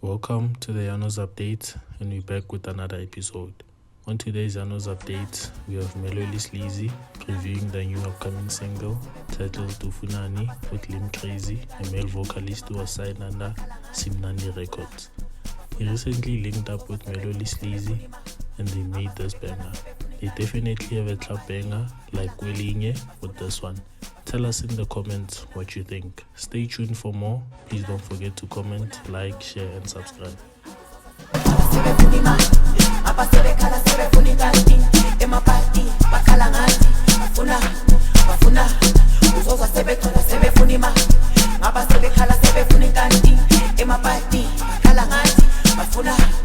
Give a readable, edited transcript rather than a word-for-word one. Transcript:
Welcome to the Yanos update, and we're back with another episode. On today's Yanos update, we have Mellow Le Sleazy reviewing the new upcoming single titled Ufunani with LeeMckrazy, a male vocalist who was signed under Simnandi Records. He recently linked up with Mellow Le Sleazy and they made this banger. They definitely have a club banger like kwelinye with this one. Tell us in the comments what you think. Stay tuned for more. Please don't forget to comment, like, share and subscribe. Bafuna